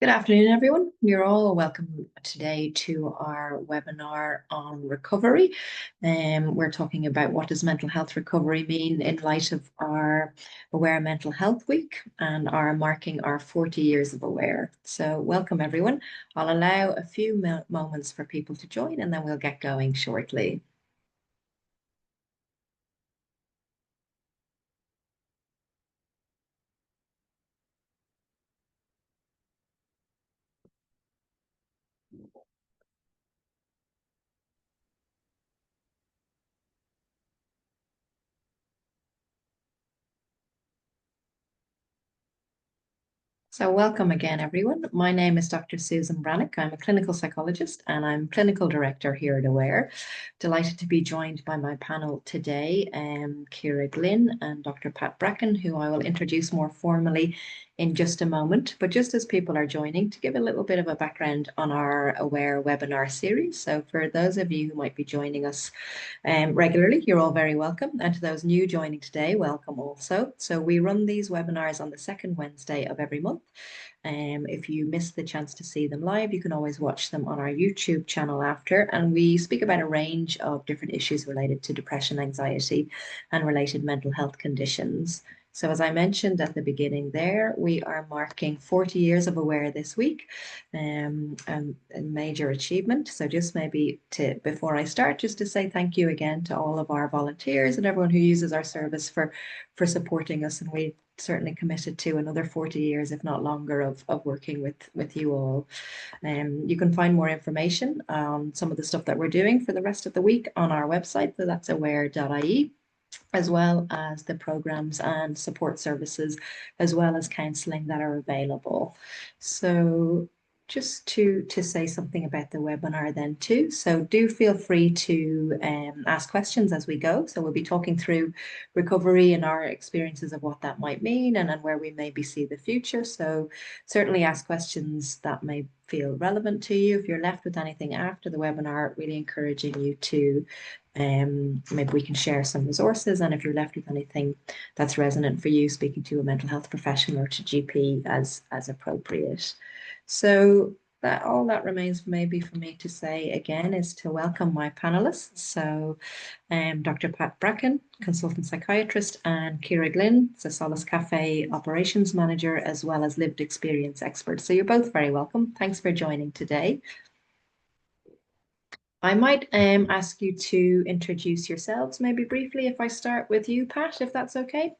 Good afternoon, everyone. You're all welcome today to our webinar on recovery. We're talking about what does mental health recovery mean in light of our Aware Mental Health Week and our marking our 40 years of Aware. So welcome, everyone. I'll allow a few moments for people to join and then we'll get going shortly. So welcome again, everyone. My name is Dr. Susan Brannick. I'm a clinical psychologist and I'm clinical director here at Aware. Delighted to be joined by my panel today, Ciara Glynn and Dr. Pat Bracken, who I will introduce more formally in just a moment. But just as people are joining, to give a little bit of a background on our Aware webinar series. So for those of you who might be joining us regularly, you're all very welcome. And to those new joining today, welcome also. So we run these webinars on the second Wednesday of every month. If you missed the chance to see them live, you can always watch them on our YouTube channel after. And we speak about a range of different issues related to depression, anxiety, and related mental health conditions. So as I mentioned at the beginning there, we are marking 40 years of Aware this week, and a major achievement. So just maybe before I start, just to say thank you again to all of our volunteers and everyone who uses our service for supporting us. And we certainly committed to another 40 years, if not longer, of working with you all. You can find more information on some of the stuff that we're doing for the rest of the week on our website, so that's aware.ie, as well as the programs and support services, as well as counselling that are available. So just to say something about the webinar then too. So do feel free to ask questions as we go. So we'll be talking through recovery and our experiences of what that might mean and where we maybe see the future. So certainly ask questions that may feel relevant to you. If you're left with anything after the webinar, really encouraging you to maybe we can share some resources, and if you're left with anything that's resonant for you, speaking to a mental health professional or to GP as appropriate. So that all that remains maybe for me to say again is to welcome my panelists. So Dr. Pat Bracken, consultant psychiatrist, and Ciara Glynn, the Solace Cafe operations manager, as well as lived experience expert. So you're both very welcome. Thanks for joining today. I might ask you to introduce yourselves maybe briefly, if I start with you, Pat, if that's okay.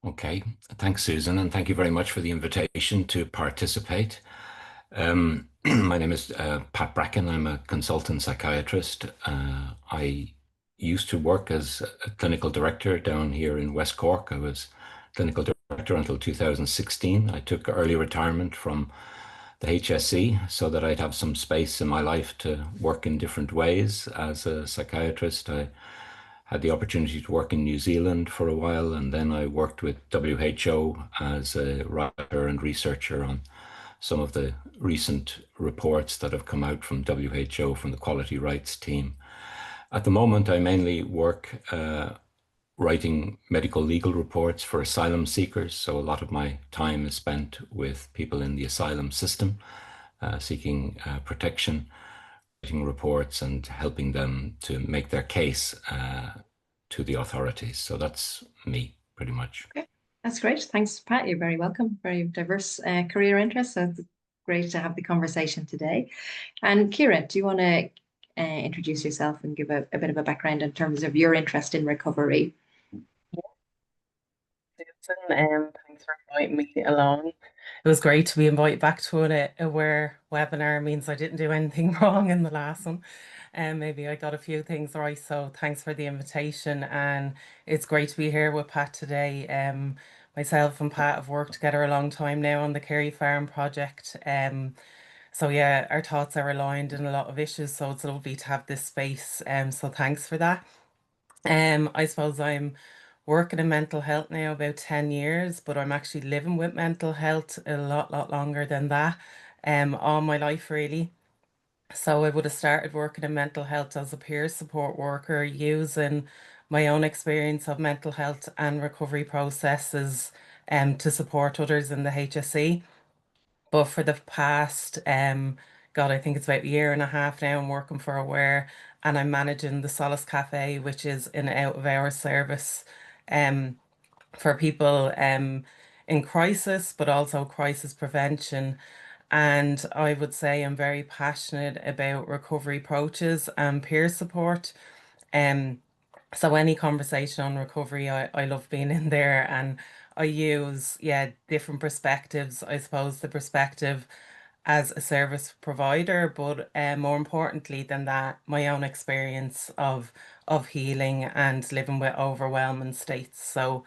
Okay, thanks, Susan, and thank you very much for the invitation to participate. My name is Pat Bracken. I'm a consultant psychiatrist. I used to work as a clinical director down here in West Cork. I was clinical director until 2016. I took early retirement from the HSE so that I'd have some space in my life to work in different ways. As a psychiatrist, I had the opportunity to work in New Zealand for a while, and then I worked with WHO as a writer and researcher on some of the recent reports that have come out from WHO, from the quality rights team. At the moment, I mainly work writing medical legal reports for asylum seekers. So a lot of my time is spent with people in the asylum system seeking protection, writing reports and helping them to make their case to the authorities. So that's me, pretty much. Okay, that's great. Thanks, Pat. You're very welcome. Very diverse career interests. So it's great to have the conversation today. And Ciara, do you want to introduce yourself and give a bit of a background in terms of your interest in recovery? Susan, thanks for inviting me along. It was great to be invited back to an Aware webinar. It means I didn't do anything wrong in the last one, and maybe I got a few things right. So thanks for the invitation, and it's great to be here with Pat today. Myself and Pat have worked together a long time now on the Kerry Farm project. So yeah, our thoughts are aligned in a lot of issues. So it's lovely to have this space. So thanks for that. I suppose I'm working in mental health now about 10 years, but I'm actually living with mental health a lot longer than that, all my life really. So I would have started working in mental health as a peer support worker using my own experience of mental health and recovery processes to support others in the HSE. But for the past, God, I think it's about a year and a half now, I'm working for Aware, and I'm managing the Solace Cafe, which is an out of hours service um, for people in crisis, but also crisis prevention. And I would say I'm very passionate about recovery approaches and peer support. Um, so any conversation on recovery, I love being in there, and I use, yeah, different perspectives. I suppose the perspective as a service provider, but more importantly than that, my own experience of healing and living with overwhelming states. So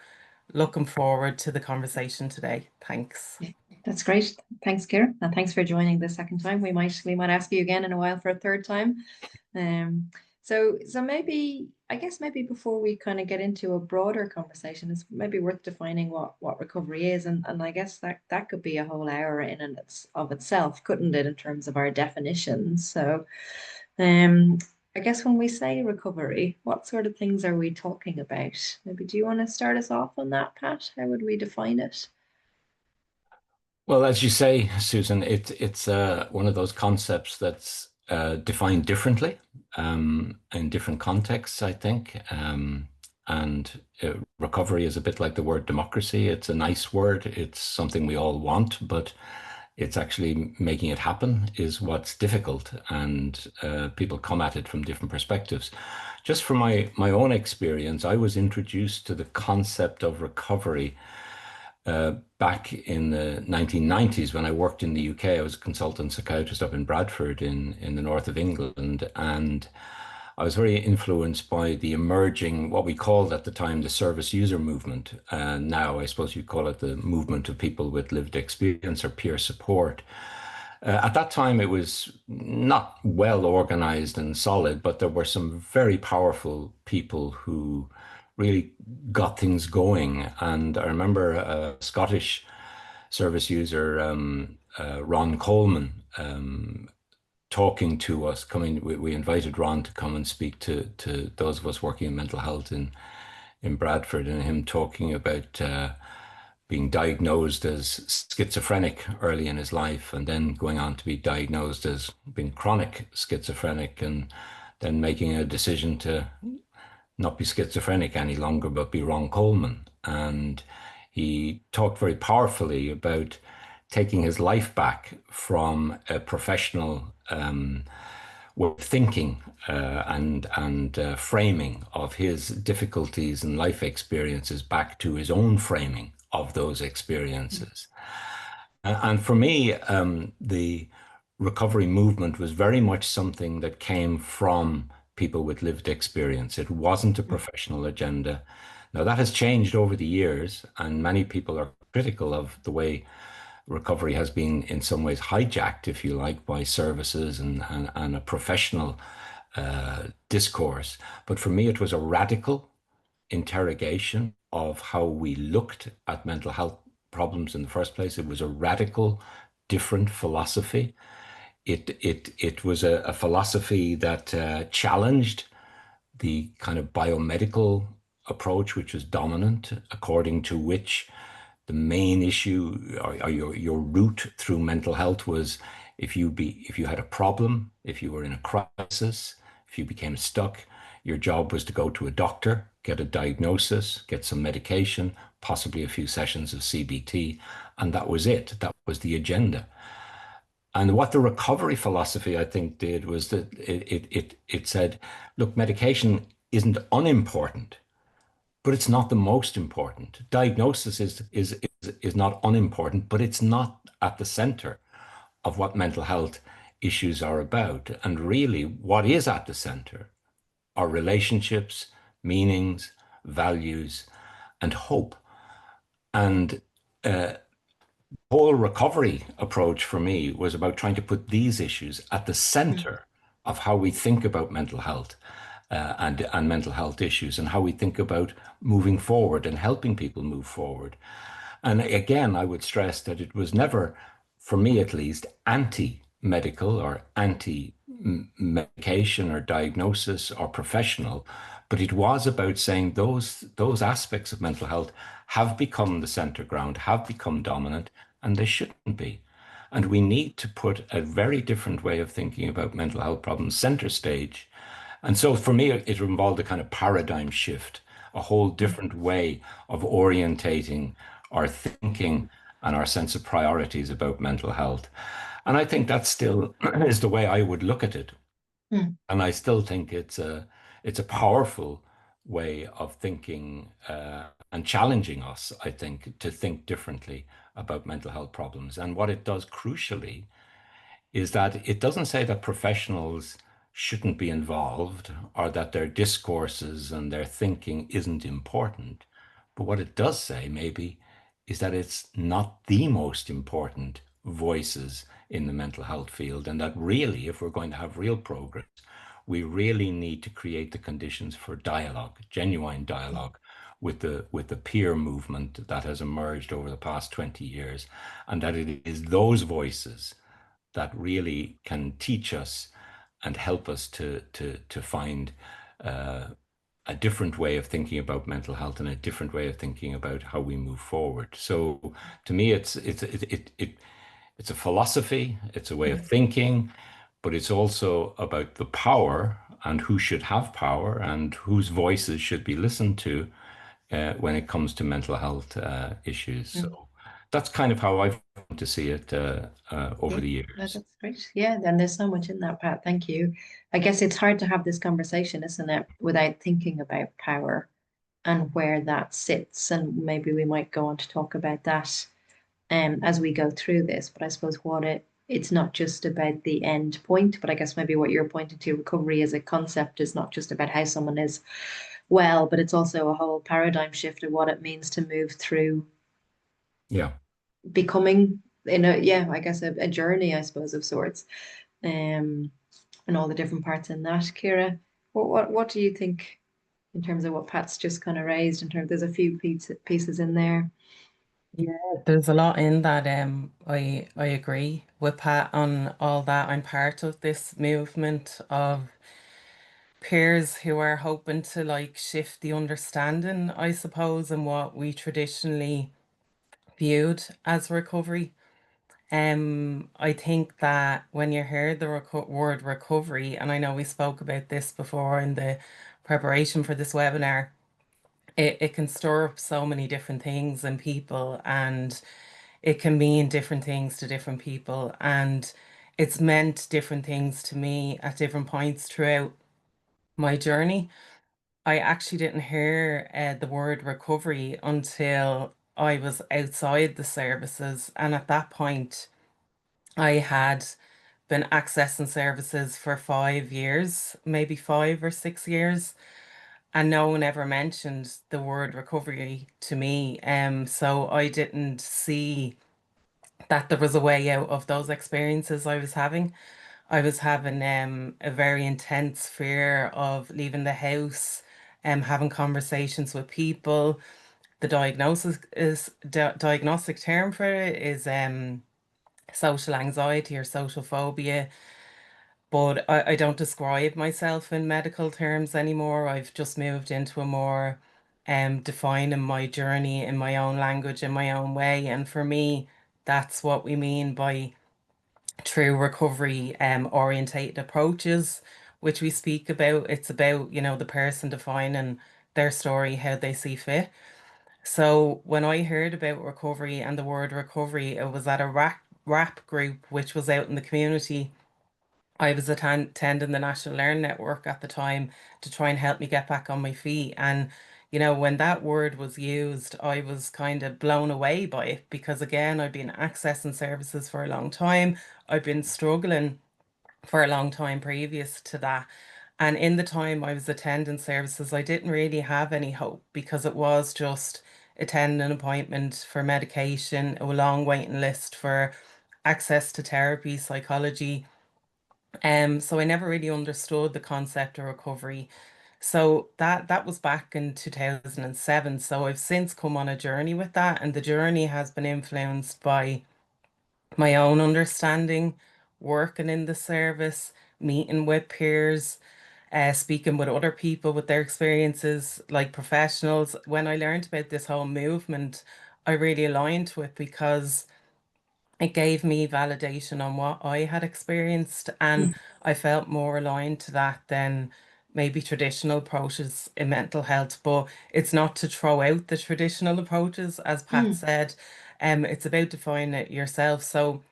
looking forward to the conversation today. Thanks. Yeah, that's great. Thanks, Ciara, and thanks for joining the second time. We might ask you again in a while for a third time. Um, so maybe, I guess maybe before we kind of get into a broader conversation, it's maybe worth defining what recovery is, and I guess that could be a whole hour in and of itself, couldn't it, in terms of our definitions? So, um, I guess when we say recovery, what sort of things are we talking about? Maybe do you want to start us off on that, Pat? How would we define it? Well, as you say, Susan, it's one of those concepts that's defined differently in different contexts, I think. And recovery is a bit like the word democracy. It's a nice word. It's something we all want, but it's actually making it happen is what's difficult. And people come at it from different perspectives. Just from my own experience, I was introduced to the concept of recovery back in the 1990s when I worked in the UK. I was a consultant psychiatrist up in Bradford in the north of England. And I was very influenced by the emerging, what we called at the time, the service user movement. Now, I suppose you call it the movement of people with lived experience or peer support. At that time, it was not well organized and solid, but there were some very powerful people who really got things going. And I remember a Scottish service user, Ron Coleman, talking to us, we invited Ron to come and speak to those of us working in mental health in Bradford, and him talking about being diagnosed as schizophrenic early in his life, and then going on to be diagnosed as being chronic schizophrenic, and then making a decision to not be schizophrenic any longer, but be Ron Coleman. And he talked very powerfully about taking his life back from a professional way of thinking and framing of his difficulties and life experiences back to his own framing of those experiences. And for me, the recovery movement was very much something that came from people with lived experience. It wasn't a professional agenda. Now, that has changed over the years, and many people are critical of the way recovery has been in some ways hijacked, if you like, by services and a professional discourse. But for me, it was a radical interrogation of how we looked at mental health problems in the first place. It was a radical, different philosophy. It was a philosophy that challenged the kind of biomedical approach, which was dominant, according to which the main issue or your route through mental health was if you had a problem, if you were in a crisis, if you became stuck, your job was to go to a doctor, get a diagnosis, get some medication, possibly a few sessions of CBT, and that was it. That was the agenda. And what the recovery philosophy, I think, did was that it said, look, medication isn't unimportant, but it's not the most important. Diagnosis is not unimportant, but it's not at the center of what mental health issues are about. And really, what is at the center are relationships, meanings, values, and hope. And whole recovery approach for me was about trying to put these issues at the center of how we think about mental health and mental health issues, and how we think about moving forward and helping people move forward. And again, I would stress that it was never, for me at least, anti-medical or anti-medication or diagnosis or professional, but it was about saying those aspects of mental health have become the center ground, have become dominant, and they shouldn't be. And we need to put a very different way of thinking about mental health problems center stage. And so for me, it involved a kind of paradigm shift, a whole different way of orientating our thinking and our sense of priorities about mental health. And I think that still is the way I would look at it. Mm. And I still think it's a powerful way of thinking and challenging us, I think, to think differently about mental health problems. And what it does crucially is that it doesn't say that professionals shouldn't be involved or that their discourses and their thinking isn't important. But what it does say, maybe, is that it's not the most important voices in the mental health field. And that really, if we're going to have real progress, we really need to create the conditions for dialogue, genuine dialogue with the peer movement that has emerged over the past 20 years, and that it is those voices that really can teach us and help us to find a different way of thinking about mental health and a different way of thinking about how we move forward. So to me, it's a philosophy, it's a way of thinking, but it's also about the power and who should have power and whose voices should be listened to when it comes to mental health issues. So that's kind of how I've come to see it over Yeah, the no, years. that's great. Yeah, then there's so much in that, Pat. Thank you. I guess it's hard to have this conversation, isn't it, without thinking about power and where that sits. And maybe we might go on to talk about that as we go through this. But I suppose it's not just about the end point, but I guess maybe what you're pointing to, recovery as a concept, is not just about how someone is well, but it's also a whole paradigm shift of what it means to move through Yeah. becoming yeah, I guess a journey, I suppose, of sorts. Um, and all the different parts in that. Ciara, what do you think in terms of what Pat's just kind of raised? In terms, there's a few pieces in there. Yeah, there's a lot in that. I agree with Pat on all that. I'm part of this movement of peers who are hoping to like shift the understanding, I suppose, and what we traditionally viewed as recovery. I think that when you hear the word recovery, and I know we spoke about this before in the preparation for this webinar, it can stir up so many different things in people, and it can mean different things to different people, and it's meant different things to me at different points throughout my journey. I actually didn't hear the word recovery until I was outside the services, and at that point, I had been accessing services for 5 years, maybe 5 or 6 years, and no one ever mentioned the word recovery to me. So I didn't see that there was a way out of those experiences I was having. I was having a very intense fear of leaving the house, having conversations with people. The diagnosis is diagnostic term for it is social anxiety or social phobia. But I don't describe myself in medical terms anymore. I've just moved into a more defining my journey in my own language, in my own way. And for me, that's what we mean by true recovery orientated approaches, which we speak about. It's about, the person defining their story how they see fit. So when I heard about recovery and the word recovery, it was at a rap group which was out in the community. I was attending the National Learn Network at the time to try and help me get back on my feet. And, when that word was used, I was kind of blown away by it because, again, I've been accessing services for a long time. I've been struggling for a long time previous to that. And in the time I was attending services, I didn't really have any hope because it was just attending an appointment for medication, a long waiting list for access to therapy, psychology. So I never really understood the concept of recovery. So that was back in 2007. So I've since come on a journey with that, and the journey has been influenced by my own understanding, working in the service, meeting with peers, speaking with other people with their experiences, like professionals. When I learned about this whole movement, I really aligned to it because it gave me validation on what I had experienced, and I felt more aligned to that than maybe traditional approaches in mental health. But it's not to throw out the traditional approaches, as Pat Mm. said. It's about defining it yourself. So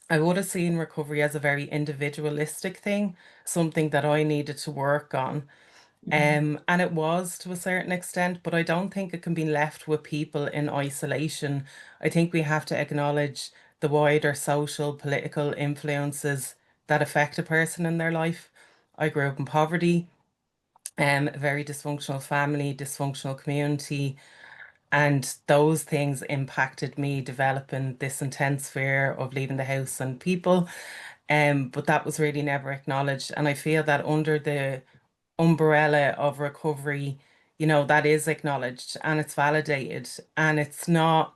I would have seen recovery as a very individualistic thing, something that I needed to work on. And it was to a certain extent, but I don't think it can be left with people in isolation. I think we have to acknowledge the wider social, political influences that affect a person in their life. I grew up in poverty, a very dysfunctional family, dysfunctional community, and those things impacted me developing this intense fear of leaving the house and people. But that was really never acknowledged. And I feel that under the umbrella of recovery, that is acknowledged and it's validated, and it's not,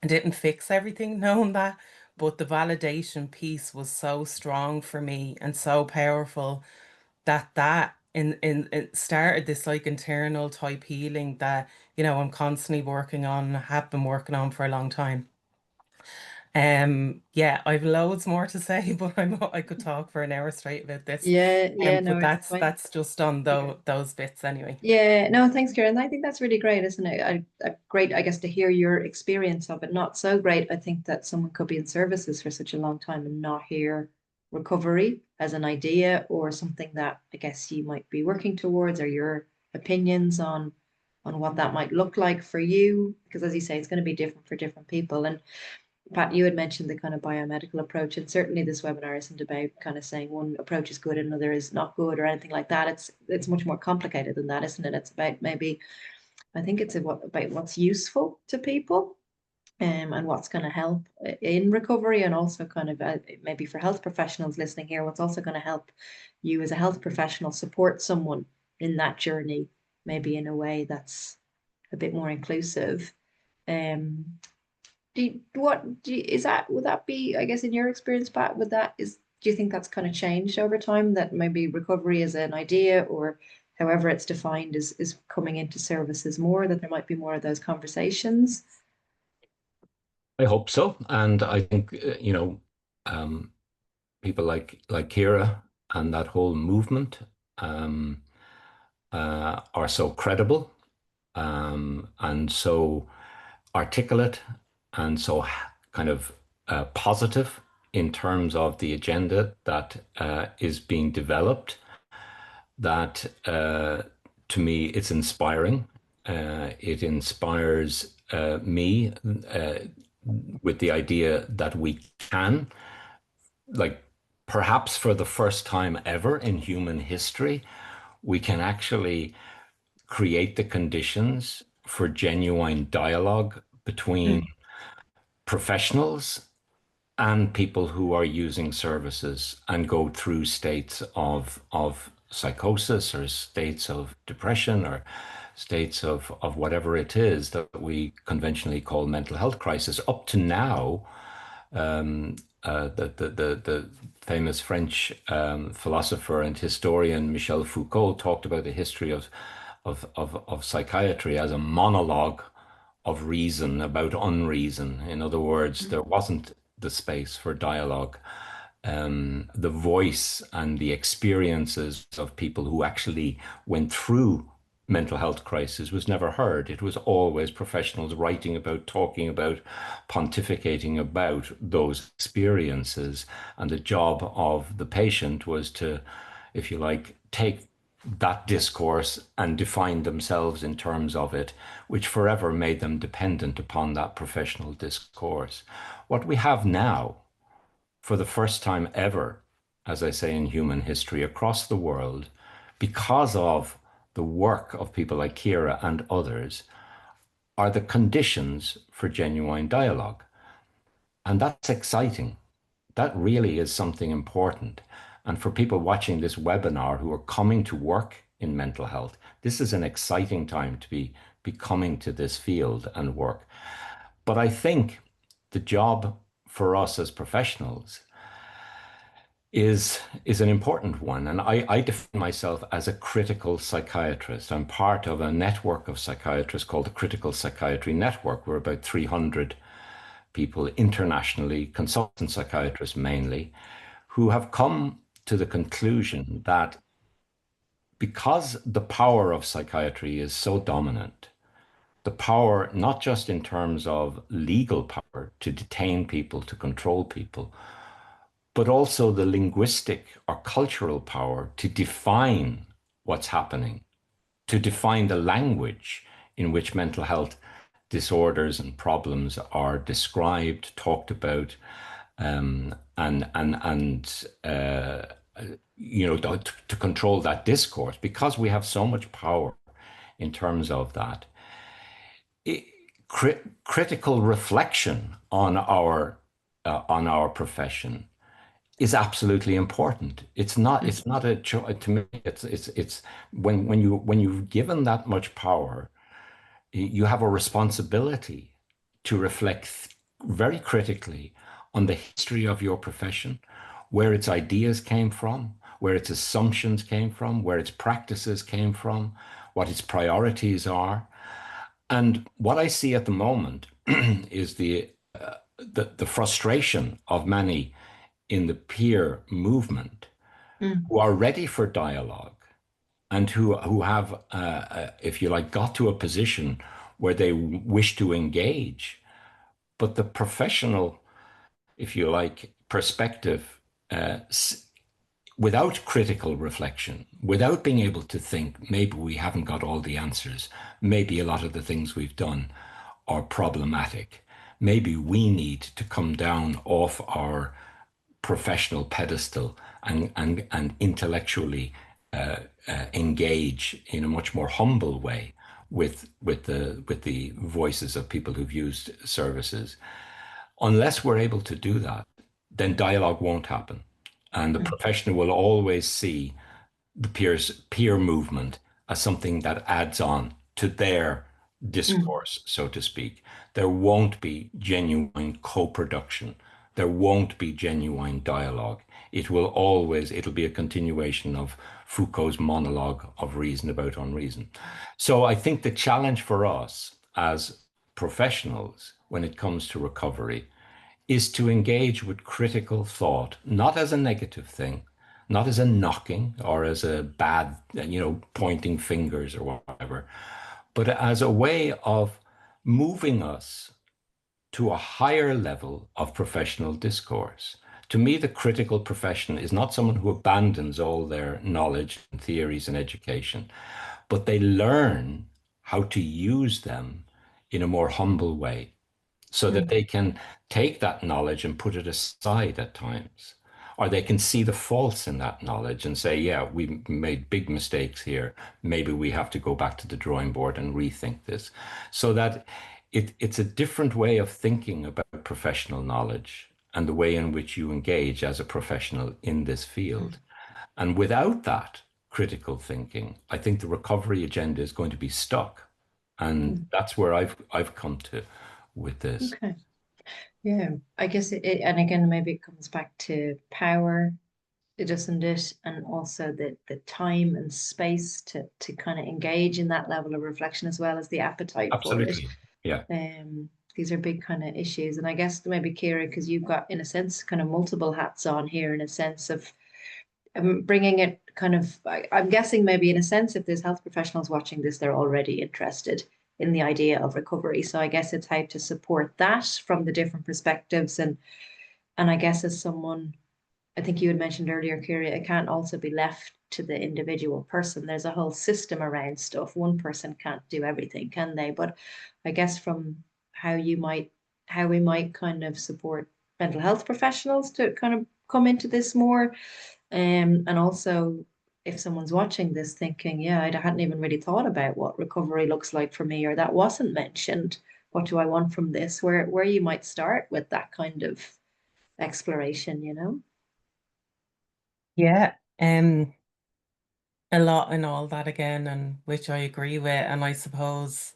I didn't fix everything knowing that, but the validation piece was so strong for me and so powerful that it started this like internal type healing that, I'm constantly working on, have been working on for a long time. Yeah, I've loads more to say, but I could talk for an hour straight about this. Yeah, yeah, no, But it's fine. that's just on those bits anyway. Yeah, no, thanks, Karen. I think that's really great, isn't it? Great, I guess, to hear your experience of it. Not so great, I think, that someone could be in services for such a long time and not hear recovery as an idea or something that I guess you might be working towards, or your opinions on what that might look like for you. Because as you say, it's going to be different for different people. And Pat, you had mentioned the kind of biomedical approach, and certainly this webinar isn't about kind of saying one approach is good and another is not good or anything like that. It's much more complicated than that, isn't it? It's about maybe, I think it's about what's useful to people, and what's going to help in recovery, and also kind of maybe for health professionals listening here, what's also going to help you as a health professional support someone in that journey, maybe in a way that's a bit more inclusive. Um, is that, would that be, I guess, in your experience, Pat, do you think that's kind of changed over time, that maybe recovery as an idea, or however it's defined, is coming into services more, that there might be more of those conversations? I hope so. And I think, people like Ciara and that whole movement um, are so credible and so articulate and so kind of positive in terms of the agenda that is being developed, that to me it's inspiring. It inspires me with the idea that we can, like, perhaps for the first time ever in human history, we can actually create the conditions for genuine dialogue between Mm, professionals and people who are using services and go through states of psychosis or states of depression or states of whatever it is that we conventionally call mental health crisis. Up to now, the famous French philosopher and historian Michel Foucault talked about the history of psychiatry as a monologue of reason about unreason. In other words, there wasn't the space for dialogue. The voice and the experiences of people who actually went through mental health crisis was never heard. It was always professionals writing about, talking about, pontificating about those experiences. And the job of the patient was to, if you like, take that discourse and define themselves in terms of it, which forever made them dependent upon that professional discourse. What we have now, for the first time ever, as I say, in human history across the world, because of the work of people like Ciara and others, are the conditions for genuine dialogue. And that's exciting. That really is something important. And for people watching this webinar who are coming to work in mental health, this is an exciting time to be coming to this field and work. But I think the job for us as professionals is an important one. And I define myself as a critical psychiatrist. I'm part of a network of psychiatrists called the Critical Psychiatry Network. We're about 300 people internationally, consultant psychiatrists mainly, who have come to the conclusion that because the power of psychiatry is so dominant, the power, not just in terms of legal power to detain people, to control people, but also the linguistic or cultural power to define what's happening, to define the language in which mental health disorders and problems are described, talked about, and to control that discourse, because we have so much power in terms of that. Critical reflection on our profession is absolutely important. It's not a choice to me. It's when you've given that much power, you have a responsibility to reflect very critically on the history of your profession, where its ideas came from, where its assumptions came from, where its practices came from, what its priorities are. And what I see at the moment is the frustration of many in the peer movement who are ready for dialogue and who have, if you like, got to a position where they wish to engage. But the professional, if you like, perspective, without critical reflection, without being able to think, maybe we haven't got all the answers, maybe a lot of the things we've done are problematic, maybe we need to come down off our professional pedestal and intellectually engage in a much more humble way with the voices of people who've used services. Unless we're able to do that, then dialogue won't happen, and the professional will always see the peer movement as something that adds on to their discourse, so to speak. There won't be genuine co-production. There won't be genuine dialogue. It'll be a continuation of Foucault's monologue of reason about unreason. So I think the challenge for us as professionals when it comes to recovery is to engage with critical thought, not as a negative thing, not as a knocking or as a bad, pointing fingers or whatever, but as a way of moving us to a higher level of professional discourse. To me, the critical profession is not someone who abandons all their knowledge and theories and education, but they learn how to use them in a more humble way so that they can take that knowledge and put it aside at times. Or they can see the faults in that knowledge and say, yeah, we made big mistakes here. Maybe we have to go back to the drawing board and rethink this. So that it's a different way of thinking about professional knowledge and the way in which you engage as a professional in this field. And without that critical thinking, I think the recovery agenda is going to be stuck. And that's where I've come to with this. Okay. Yeah, I guess and again, maybe it comes back to power, doesn't it? And also the time and space to kind of engage in that level of reflection as well as the appetite for it. Absolutely. Yeah. These are big kind of issues. And I guess maybe Ciara, because you've got, in a sense, kind of multiple hats on here in a sense of bringing it kind of, I'm guessing maybe in a sense, if there's health professionals watching this, they're already interested in the idea of recovery. So I guess it's how to support that from the different perspectives. And I guess as someone, I think you had mentioned earlier, Ciara, it can't also be left to the individual person. There's a whole system around stuff. One person can't do everything, can they? But I guess from how we might kind of support mental health professionals to kind of come into this more. And also if someone's watching this thinking, yeah, I hadn't even really thought about what recovery looks like for me, or that wasn't mentioned. What do I want from this? Where you might start with that kind of exploration, Yeah, a lot in all that again, and which I agree with. And I suppose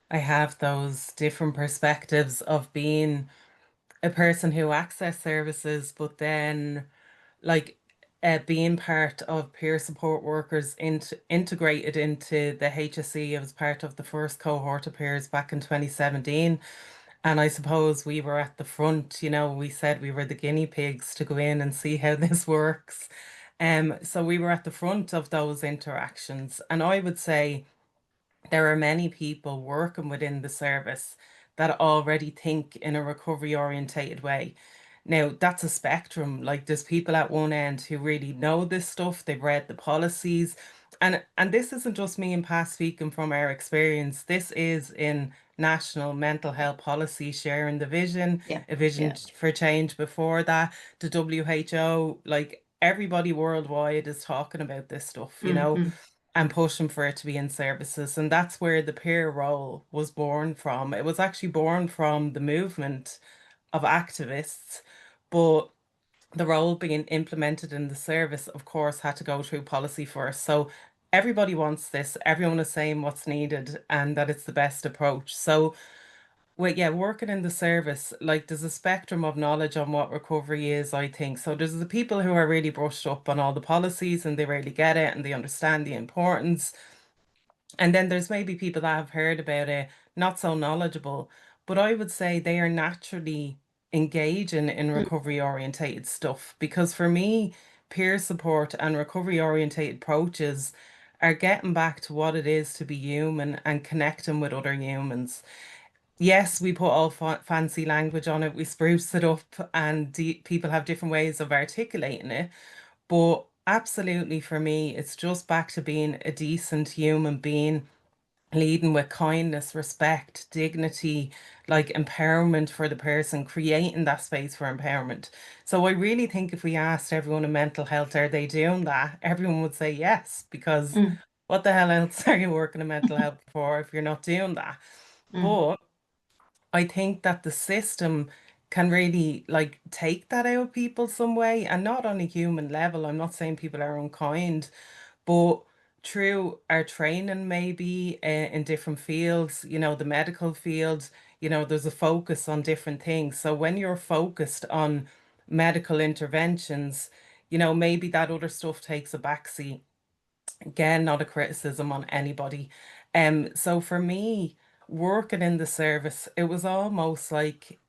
I have those different perspectives of being a person who access services, but then like being part of peer support workers integrated into the HSE. I was part of the first cohort of peers back in 2017. And I suppose we were at the front, we said we were the guinea pigs to go in and see how this works. So we were at the front of those interactions. And I would say there are many people working within the service that already think in a recovery orientated way. Now, that's a spectrum. Like there's people at one end who really know this stuff, they've read the policies. And this isn't just me and Pat speaking from our experience. This is in national mental health policy, sharing the vision, Yeah. a vision Yeah. for change before that, the WHO, like everybody worldwide is talking about this stuff, and pushing for it to be in services. And that's where the peer role was born from. It was actually born from the movement of activists, but the role being implemented in the service, of course, had to go through policy first. So everybody wants this, everyone is saying what's needed and that it's the best approach. So well, yeah, working in the service, like there's a spectrum of knowledge on what recovery is, I think. So there's the people who are really brushed up on all the policies and they really get it and they understand the importance. And then there's maybe people that have heard about it, not so knowledgeable, but I would say they are naturally engaging in Mm. recovery orientated stuff. Because for me, peer support and recovery orientated approaches are getting back to what it is to be human and connecting with other humans. Yes, we put all fancy language on it, we spruce it up, and people have different ways of articulating it. But absolutely, for me, it's just back to being a decent human being, leading with kindness, respect, dignity, like empowerment for the person, creating that space for empowerment. So I really think if we asked everyone in mental health, are they doing that? Everyone would say yes, because Mm. what the hell else are you working in mental health for if you're not doing that? Mm. But I think that the system can really like take that out of people some way, and not on a human level. I'm not saying people are unkind, but through our training, maybe in different fields, the medical field, there's a focus on different things. So when you're focused on medical interventions, maybe that other stuff takes a backseat. Again, not a criticism on anybody. So for me, working in the service, it was almost like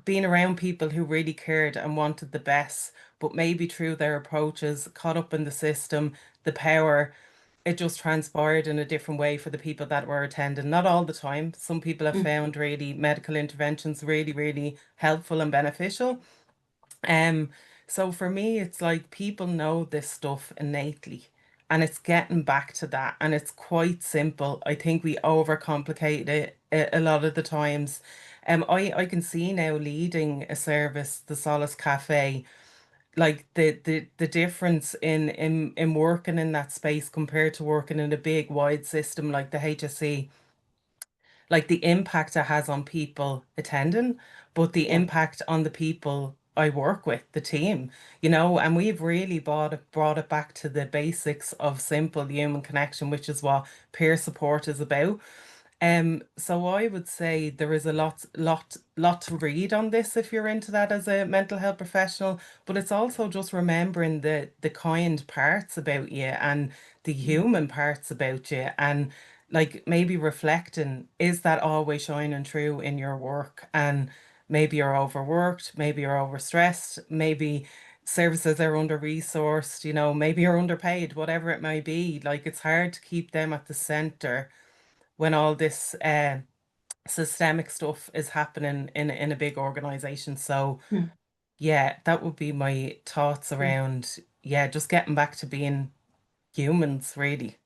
being around people who really cared and wanted the best, but maybe through their approaches, caught up in the system, the power, it just transpired in a different way for the people that were attending. Not all the time. Some people have Mm. found really medical interventions really, really helpful and beneficial. Um, so for me, it's like people know this stuff innately, and it's getting back to that, and it's quite simple. I think we overcomplicate it a lot of the times. I can see now leading a service, the Solace Cafe, like the difference in working in that space compared to working in a big wide system like the HSE, like the impact it has on people attending, but the Yeah. impact on the people I work with, the team, and we've really brought it back to the basics of simple human connection, which is what peer support is about. So I would say there is a lot to read on this if you're into that as a mental health professional, but it's also just remembering the kind parts about you and the Mm. human parts about you, and like maybe reflecting, is that always shining through in your work? And maybe you're overworked, maybe you're overstressed, maybe services are under-resourced, maybe you're underpaid, whatever it may be. Like it's hard to keep them at the center when all this systemic stuff is happening in a big organization. So Mm. yeah, that would be my thoughts Yeah. around, yeah, just getting back to being humans, really.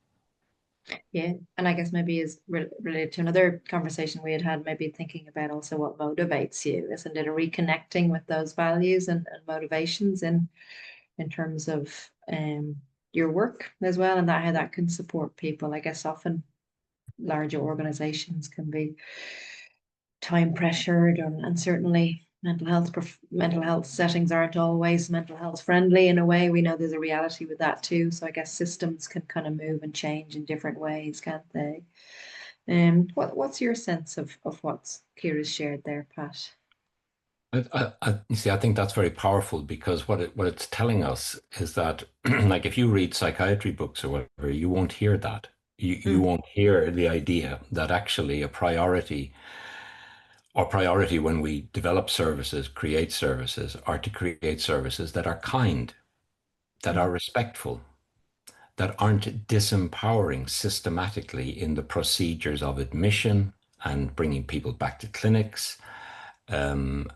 Yeah, and I guess maybe is related to another conversation we had had, maybe thinking about also what motivates you, isn't it? A reconnecting with those values and motivations in terms of your work as well, and that how that can support people. I guess often larger organizations can be time pressured, and certainly mental health settings aren't always mental health friendly in a way. We know there's a reality with that too. So I guess systems can kind of move and change in different ways, can't they? What's your sense of what Ciara's shared there, Pat? You see, I think that's very powerful because what it's telling us is that, like, if you read psychiatry books or whatever, you won't hear that. You Mm. won't hear the idea that actually a priority our priority when we develop services, create services, are to create services that are kind, that are respectful, that aren't disempowering systematically in the procedures of admission and bringing people back to clinics. Um,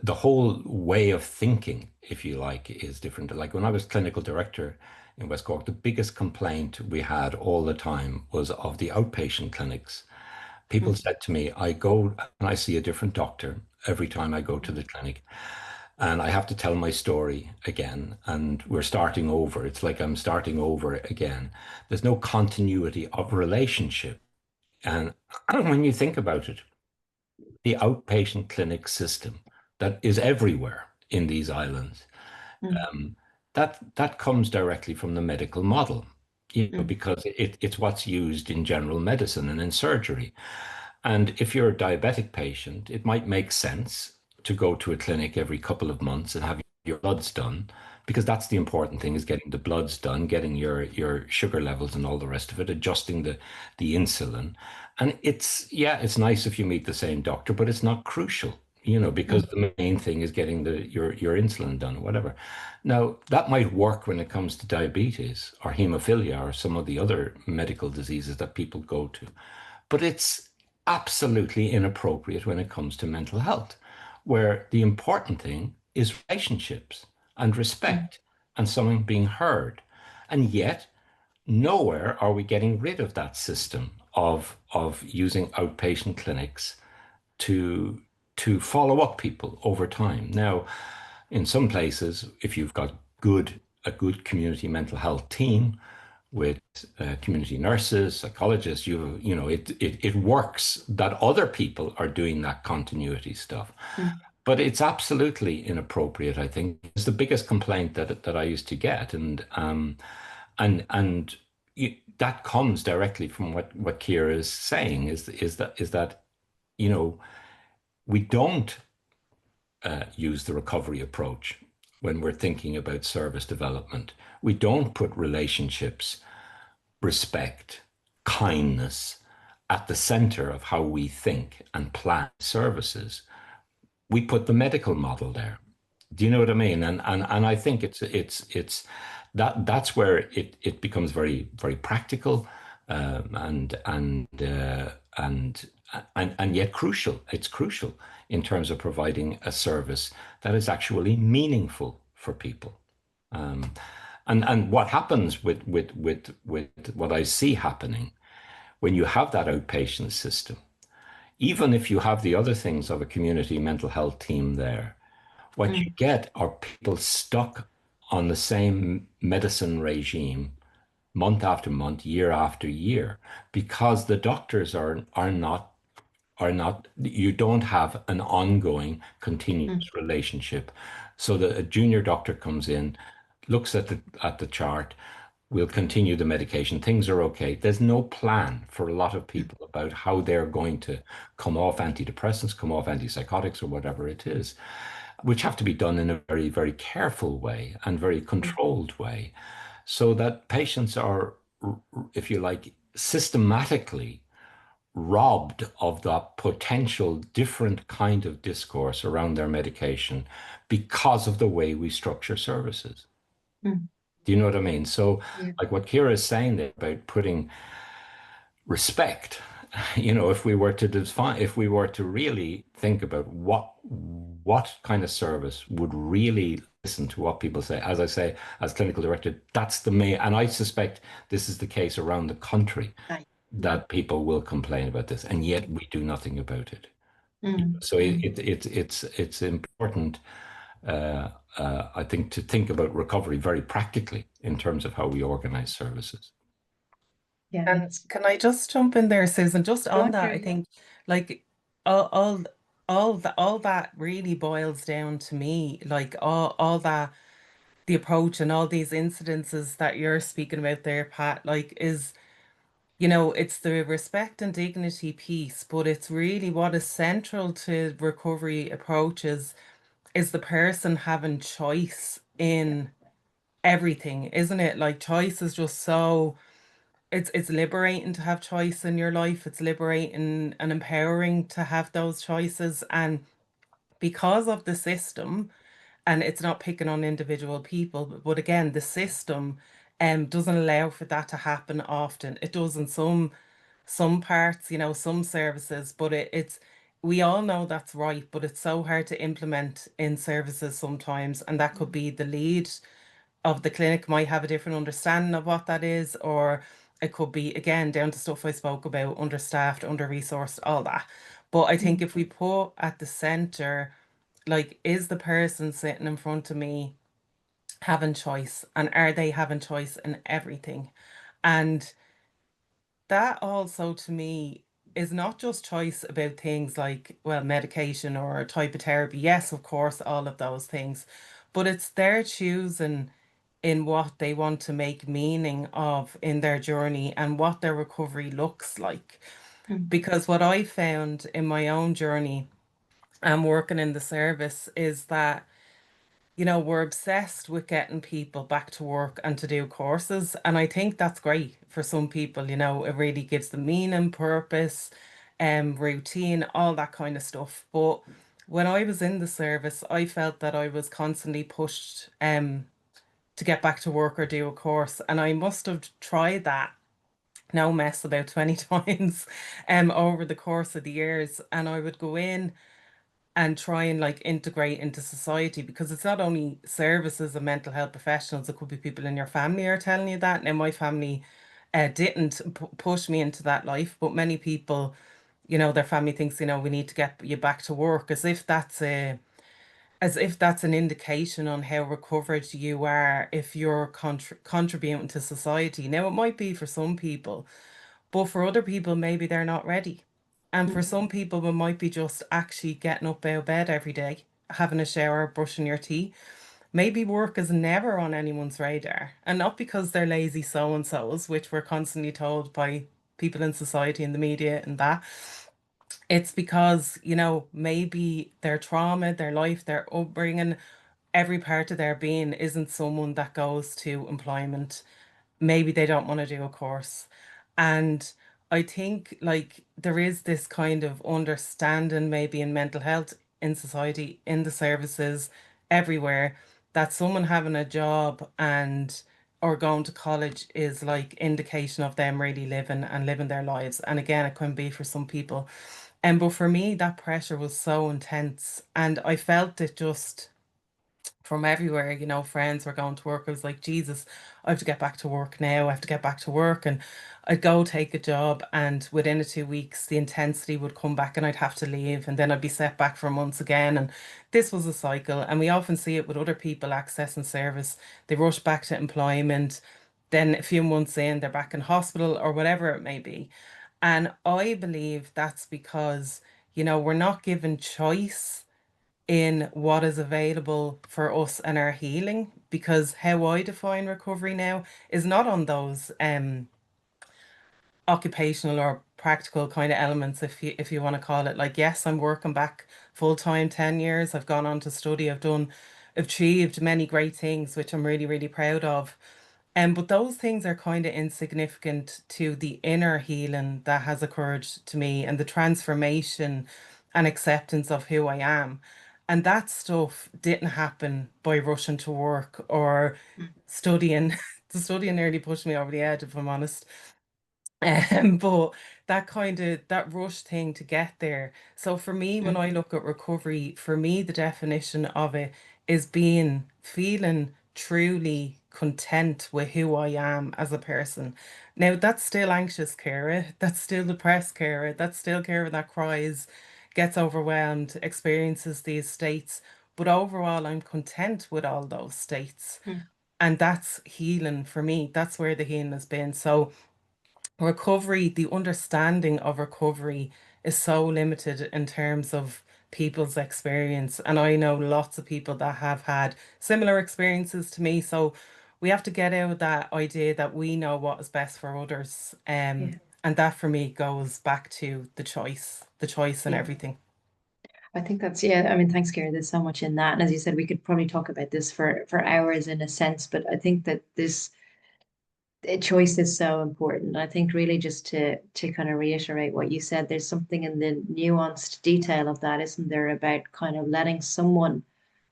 the whole way of thinking, if you like, is different. Like when I was clinical director in West Cork, the biggest complaint we had all the time was of the outpatient clinics. People said to me, I go and I see a different doctor every time I go to the clinic, and I have to tell my story again, and we're starting over. It's like I'm starting over again. There's no continuity of relationship. And when you think about it, the outpatient clinic system that is everywhere in these islands, um, that comes directly from the medical model, because it's what's used in general medicine and in surgery. And if you're a diabetic patient, it might make sense to go to a clinic every couple of months and have your bloods done, because that's the important thing, is getting the bloods done, getting your sugar levels and all the rest of it, adjusting the insulin. And it's nice if you meet the same doctor, but it's not crucial, because the main thing is getting your insulin done or whatever. Now, that might work when it comes to diabetes or hemophilia or some of the other medical diseases that people go to. But it's absolutely inappropriate when it comes to mental health, where the important thing is relationships and respect and someone being heard. And yet, nowhere are we getting rid of that system of using outpatient clinics to follow up people over time. Now, in some places, if you've got a good community mental health team with community nurses, psychologists, it works that other people are doing that continuity stuff. But it's absolutely inappropriate, I think. It's the biggest complaint that I used to get, and that comes directly from what Ciara is saying, is that you know we don't use the recovery approach when we're thinking about service development. We don't put relationships, respect, kindness at the center of how we think and plan services. We put the medical model there. Do you know what I mean? And I think it's that's where it becomes very very practical, and yet crucial. It's crucial in terms of providing a service that is actually meaningful for people. Um, and what happens with what I see happening when you have that outpatient system, even if you have the other things of a community mental health team there, what you get are people stuck on the same medicine regime month after month, year after year, because the doctors are not, you don't have an ongoing continuous relationship. So that a junior doctor comes in, looks at the chart, we'll continue the medication, things are okay. There's no plan for a lot of people about how they're going to come off antidepressants, come off antipsychotics, or whatever it is, which have to be done in a very very careful way and very controlled way, so that patients are, if you like, systematically robbed of that potential different kind of discourse around their medication because of the way we structure services. Do you know what I mean? So, Yeah. like what Ciara is saying there about putting respect, if we were to define, if we were to really think about what kind of service would really listen to what people say, as I say, as clinical director, that's the main, and I suspect this is the case around the country, Right. that people will complain about this, and yet we do nothing about it. So it's important, I think, to think about recovery very practically in terms of how we organize services. Yeah. And can I just jump in there, Susan? Just Go on on, that, Ciara, I yeah. think like all that really boils down to me, like all that the approach and all these incidences that you're speaking about there, Pat, like is, it's the respect and dignity piece, but it's really what is central to recovery approaches is the person having choice in everything, isn't it? Like choice is just so it's liberating to have choice in your life. It's liberating and empowering to have those choices. And because of the system, and it's not picking on individual people, but again, the system doesn't allow for that to happen often. It does in some parts, you know, some services, but it's we all know that's right, but it's so hard to implement in services sometimes, and that could be the lead of the clinic might have a different understanding of what that is, or it could be again down to stuff I spoke about, understaffed, under-resourced, all that. But I think if we put at the center, like, is the person sitting in front of me having choice, and are they having choice in everything? And that also to me is not just choice about things like, well, medication or a type of therapy. Yes, of course, all of those things, but it's their choosing in what they want to make meaning of in their journey and what their recovery looks like. Because what I found in my own journey and working in the service is that, you know, we're obsessed with getting people back to work and to do courses. And I think that's great for some people, you know, it really gives them meaning, purpose, routine, all that kind of stuff. But when I was in the service, I felt that I was constantly pushed to get back to work or do a course. And I must have tried that, no mess, about 20 times over the course of the years. And I would go in and try and like integrate into society, because it's not only services and mental health professionals, it could be people in your family are telling you that. Now, my family didn't push me into that life, but many people, you know, their family thinks, you know, we need to get you back to work, as if that's an indication on how recovered you are if you're contributing to society. Now, it might be for some people, but for other people, maybe they're not ready. And for some people, it might be just actually getting up out of bed every day, having a shower, brushing your teeth. Maybe work is never on anyone's radar. And not because they're lazy so-and-sos, which we're constantly told by people in society and the media and that. It's because, you know, maybe their trauma, their life, their upbringing, every part of their being isn't someone that goes to employment. Maybe they don't want to do a course. And I think like there is this kind of understanding maybe in mental health, in society, in the services, everywhere, that someone having a job and or going to college is like indication of them really living and living their lives. And again, it can be for some people. And but for me, that pressure was so intense, and I felt it just from everywhere. You know, friends were going to work. I was like, Jesus, I have to get back to work now. I have to get back to work. And I'd go take a job, and within a 2 weeks, the intensity would come back, and I'd have to leave. And then I'd be set back for months again. And this was a cycle. And we often see it with other people accessing service. They rush back to employment. Then a few months in, they're back in hospital or whatever it may be. And I believe that's because, you know, we're not given choice in what is available for us and our healing, because how I define recovery now is not on those occupational or practical kind of elements, if you want to call it. Like, yes, I'm working back full time 10 years. I've gone on to study. Achieved many great things, which I'm really, really proud of. But those things are kind of insignificant to the inner healing that has occurred to me and the transformation and acceptance of who I am. And that stuff didn't happen by rushing to work or studying. The studying nearly pushed me over the edge, if I'm honest. But that kind of that rush thing to get there. So for me, when I look at recovery, for me, the definition of it is feeling truly content with who I am as a person. Now, that's still anxious Ciara, that's still depressed Ciara, that's still Ciara that cries, gets overwhelmed, experiences these states. But overall, I'm content with all those states. And that's healing for me. That's where the healing has been. So recovery, the understanding of recovery is so limited in terms of people's experience. And I know lots of people that have had similar experiences to me. So we have to get out of that idea that we know what is best for others. Yeah. And that for me goes back to the choice and Yeah. everything. I think that's, yeah, I mean, thanks, Gary. There's so much in that. And as you said, we could probably talk about this for hours in a sense, but I think that this choice is so important. I think really just to kind of reiterate what you said, there's something in the nuanced detail of that, isn't there, about kind of letting someone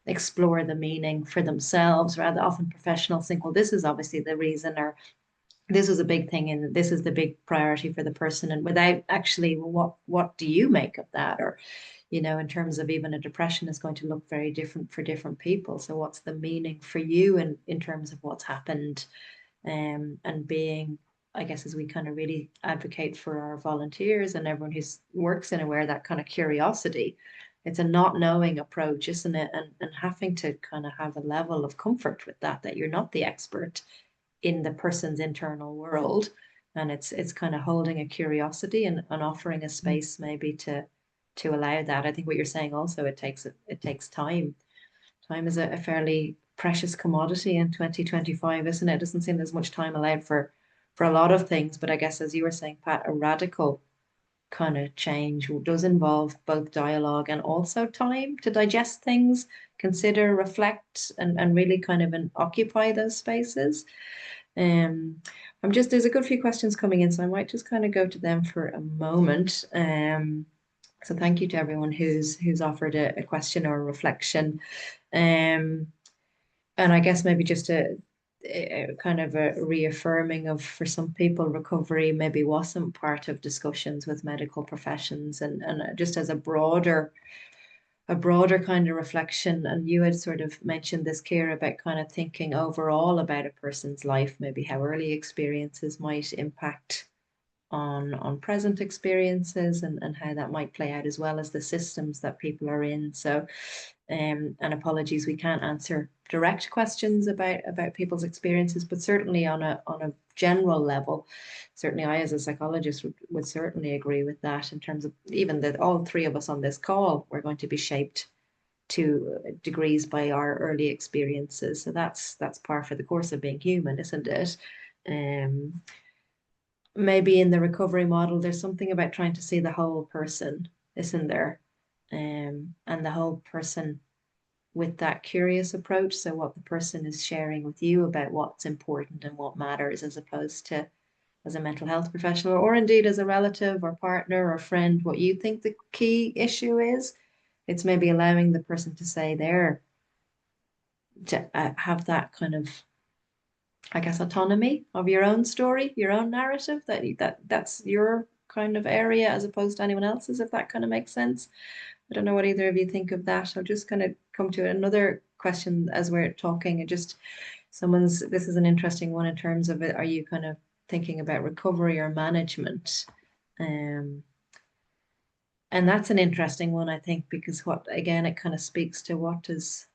explore the meaning for themselves. Rather often professionals think, well, this is obviously the reason, or this is a big thing and this is the big priority for the person, and without actually, well, what do you make of that? Or, you know, in terms of even a depression is going to look very different for different people. So what's the meaning for you in terms of what's happened? And being, I guess, as we kind of really advocate for our volunteers and everyone who works in Aware, that kind of curiosity. It's a not knowing approach, isn't it? And having to kind of have a level of comfort with that, that you're not the expert in the person's internal world. And it's kind of holding a curiosity and offering a space maybe to allow that. I think what you're saying also, it takes time. Time is a fairly precious commodity in 2025, isn't it? It doesn't seem there's much time allowed for a lot of things, but I guess as you were saying, Pat, a radical kind of change does involve both dialogue and also time to digest things, consider, reflect, and really kind of occupy those spaces. There's a good few questions coming in, so I might just kind of go to them for a moment. So thank you to everyone who's offered a question or a reflection. And I guess maybe just a kind of a reaffirming of, for some people, recovery maybe wasn't part of discussions with medical professions, and just as a broader kind of reflection. And you had sort of mentioned this, Ciara, about kind of thinking overall about a person's life, maybe how early experiences might impact on present experiences, and how that might play out, as well as the systems that people are in. So and apologies, we can't answer direct questions about people's experiences, but certainly on a general level, certainly I as a psychologist would certainly agree with that, in terms of even that all three of us on this call, we're going to be shaped to degrees by our early experiences. So that's par for the course of being human, isn't it? Maybe in the recovery model, there's something about trying to see the whole person, isn't there? And the whole person with that curious approach. So what the person is sharing with you about what's important and what matters, as opposed to, as a mental health professional, or indeed as a relative or partner or friend, what you think the key issue is. It's maybe allowing the person to say there, to have that kind of, I guess, autonomy of your own story, your own narrative, that's your kind of area as opposed to anyone else's, if that kind of makes sense. I don't know what either of you think of that. I'll just kind of come to another question as we're talking. This is an interesting one in terms of it. Are you kind of thinking about recovery or management? And that's an interesting one, I think, because it kind of speaks to what does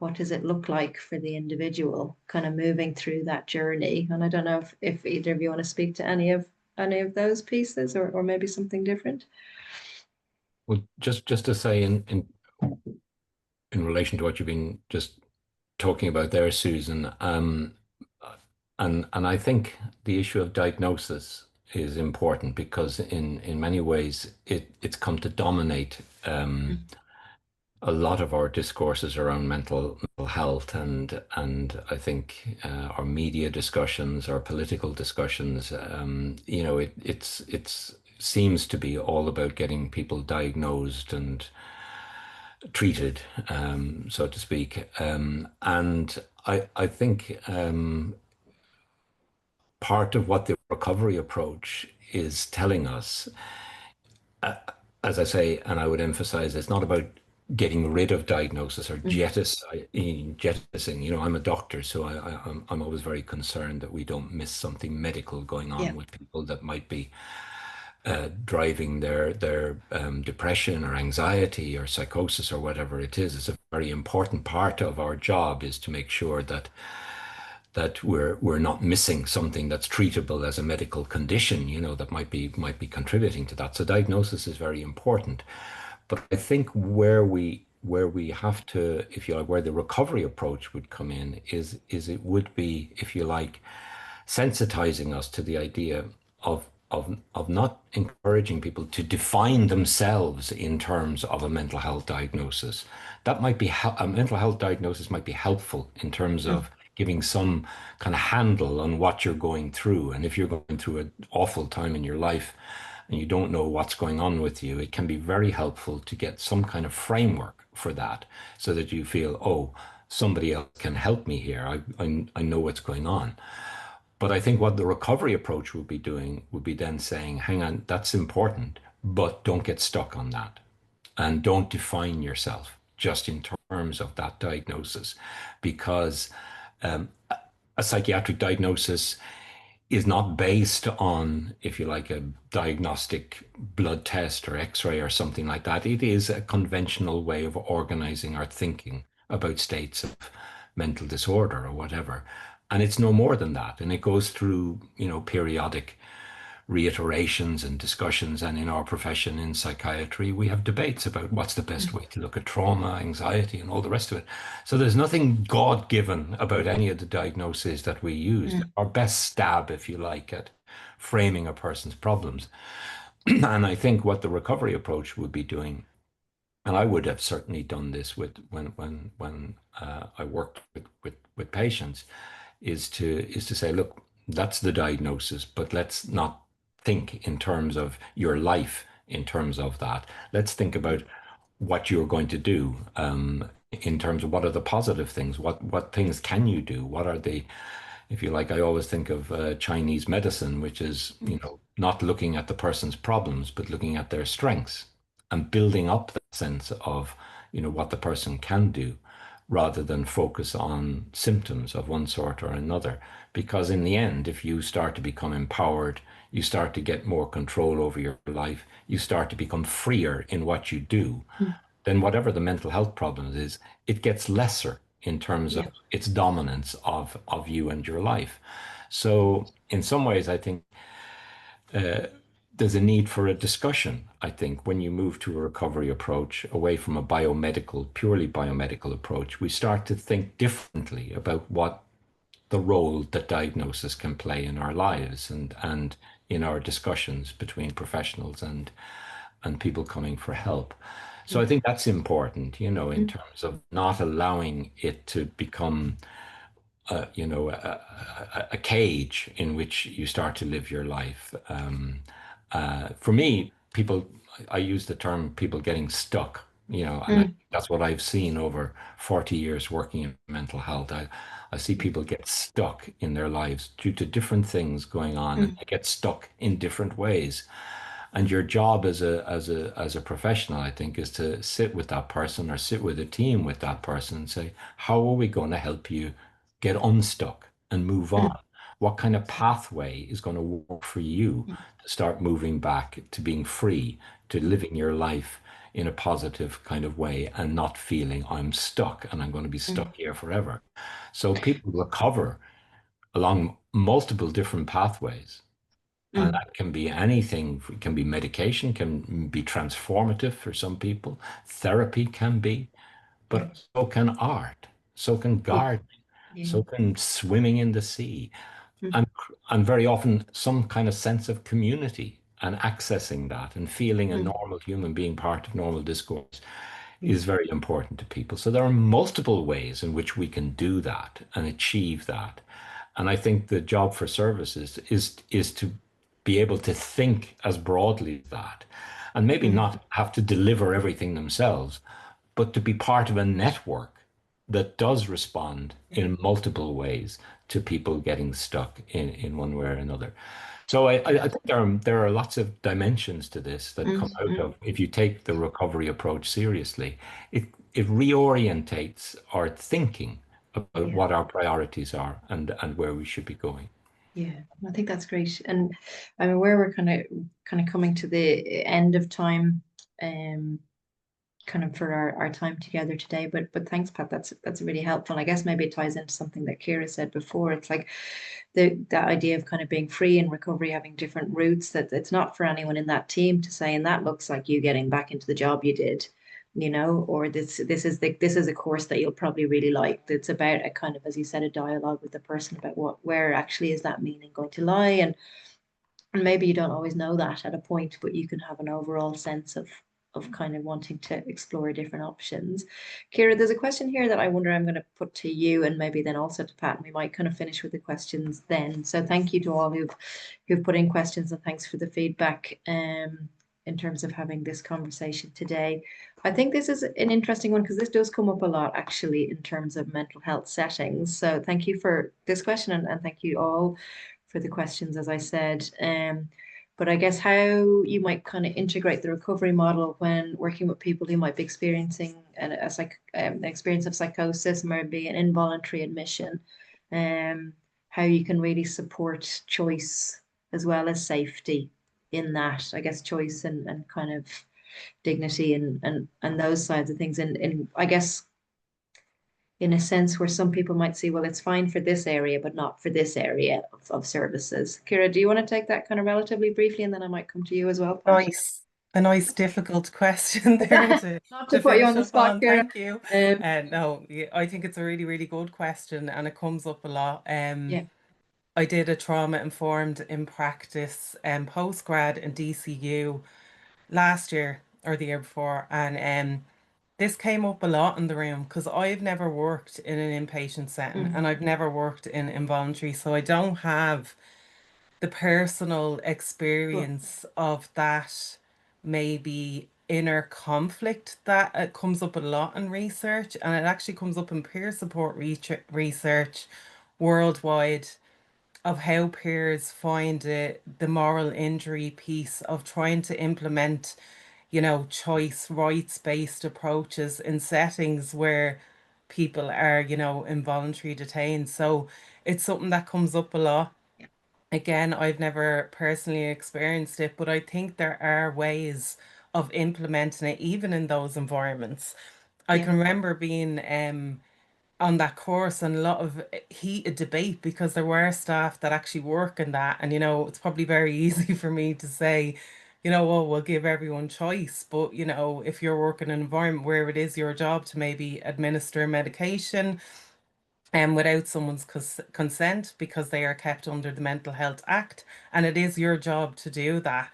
it look like for the individual kind of moving through that journey. And I don't know if either of you want to speak to any of those pieces, or maybe something different. Well, just to say in relation to what you've been just talking about there, Susan, and I think the issue of diagnosis is important, because in many ways it's come to dominate a lot of our discourses around mental health, and I think our media discussions, our political discussions, it's seems to be all about getting people diagnosed and treated, so to speak. And I think part of what the recovery approach is telling us, as I say, and I would emphasize, it's not about getting rid of diagnosis or jettisoning. I'm a doctor, so I'm always very concerned that we don't miss something medical going on with people that might be driving their depression or anxiety or psychosis or whatever it is. It's a very important part of our job, is to make sure that we're not missing something that's treatable as a medical condition, that might be contributing to that. So diagnosis is very important. But I think where we have to, if you like, where the recovery approach would come in is it would be, if you like, sensitizing us to the idea of not encouraging people to define themselves in terms of a mental health diagnosis. That might be a mental health diagnosis might be helpful in terms of giving some kind of handle on what you're going through. And if you're going through an awful time in your life and you don't know what's going on with you, it can be very helpful to get some kind of framework for that so that you feel, oh, somebody else can help me here. I know what's going on. But I think what the recovery approach would be doing would be then saying, hang on, that's important, but don't get stuck on that. And don't define yourself just in terms of that diagnosis, because a psychiatric diagnosis is not based on, if you like, a diagnostic blood test or x-ray or something like that. It is a conventional way of organizing our thinking about states of mental disorder or whatever. And it's no more than that. And it goes through, periodic reiterations and discussions. And in our profession in psychiatry, we have debates about what's the best way to look at trauma, anxiety, and all the rest of it. So there's nothing God-given about any of the diagnoses that we use. Our best stab, if you like, at framing a person's problems. And I think what the recovery approach would be doing, and I would have certainly done this with when I worked with patients, is to say, look, that's the diagnosis, but let's not think in terms of your life in terms of that. Let's think about what you're going to do in terms of what are the positive things, what things can you do, what are the, if you like, I always think of Chinese medicine, which is, not looking at the person's problems, but looking at their strengths and building up that sense of, what the person can do rather than focus on symptoms of one sort or another. Because in the end, if you start to become empowered, you start to get more control over your life, you start to become freer in what you do, then whatever the mental health problem is, it gets lesser in terms of its dominance of you and your life. So in some ways, I think there's a need for a discussion, I think, when you move to a recovery approach away from a purely biomedical approach. We start to think differently about what the role that diagnosis can play in our lives and in our discussions between professionals and people coming for help. So I think that's important, in terms of not allowing it to become a cage in which you start to live your life. For me, I use the term people getting stuck, and that's what I've seen over 40 years working in mental health. I see people get stuck in their lives due to different things going on, and they get stuck in different ways. And your job as a professional, I think, is to sit with that person or sit with a team with that person and say, how are we going to help you get unstuck and move on? What kind of pathway is going to work for you to start moving back to being free, to living your life in a positive kind of way and not feeling I'm stuck and I'm going to be stuck here forever. So people recover along multiple different pathways. And that can be anything. It can be medication, can be transformative for some people. Therapy can be, but so can art, so can gardening, so can swimming in the sea. And very often some kind of sense of community and accessing that and feeling a normal human being part of normal discourse is very important to people. So there are multiple ways in which we can do that and achieve that. And I think the job for services is to be able to think as broadly as that and maybe not have to deliver everything themselves, but to be part of a network that does respond in multiple ways to people getting stuck in one way or another. So I think there are lots of dimensions to this that come out of, if you take the recovery approach seriously, it reorientates our thinking about what our priorities are and where we should be going. Yeah, I think that's great. And I'm aware we're kind of coming to the end of time, kind of for our time together today. But thanks, Pat. That's really helpful. I guess maybe it ties into something that Ciara said before. It's like that idea of kind of being free in recovery, having different routes, that it's not for anyone in that team to say, and that looks like you getting back into the job you did, or this is a course that you'll probably really like. It's about a kind of, as you said, a dialogue with the person about where actually is that meaning going to lie, and maybe you don't always know that at a point, but you can have an overall sense of kind of wanting to explore different options. Ciara, there's a question here that I wonder I'm going to put to you and maybe then also to Pat, and we might kind of finish with the questions then. So thank you to all who've put in questions, and thanks for the feedback in terms of having this conversation today. I think this is an interesting one because this does come up a lot actually in terms of mental health settings. So thank you for this question, and thank you all for the questions, as I said. But I guess how you might kind of integrate the recovery model when working with people who might be experiencing an experience of psychosis, maybe an involuntary admission, how you can really support choice as well as safety in that, I guess, choice and kind of dignity and those sides of things. And I guess in a sense where some people might say, well, it's fine for this area, but not for this area of services. Ciara, do you want to take that kind of relatively briefly, and then I might come to you as well, Pat? A nice difficult question there Not to to put you finish on the up spot, on. Ciara. Thank you. No, I think it's a really, really good question, and it comes up a lot. Yeah. I did a trauma informed in practice postgrad in DCU last year or the year before, and this came up a lot in the room because I've never worked in an inpatient setting and I've never worked in involuntary, so I don't have the personal Sure. experience of that maybe inner conflict that comes up a lot in research, and it actually comes up in peer support research worldwide of how peers find it, the moral injury piece of trying to implement, choice rights-based approaches in settings where people are, involuntary detained. So it's something that comes up a lot. Yeah. Again, I've never personally experienced it, but I think there are ways of implementing it even in those environments. I Yeah. can remember being on that course and a lot of heated debate because there were staff that actually work in that. And, it's probably very easy for me to say, well, we'll give everyone choice. But, if you're working in an environment where it is your job to maybe administer medication, and without someone's consent because they are kept under the Mental Health Act, and it is your job to do that.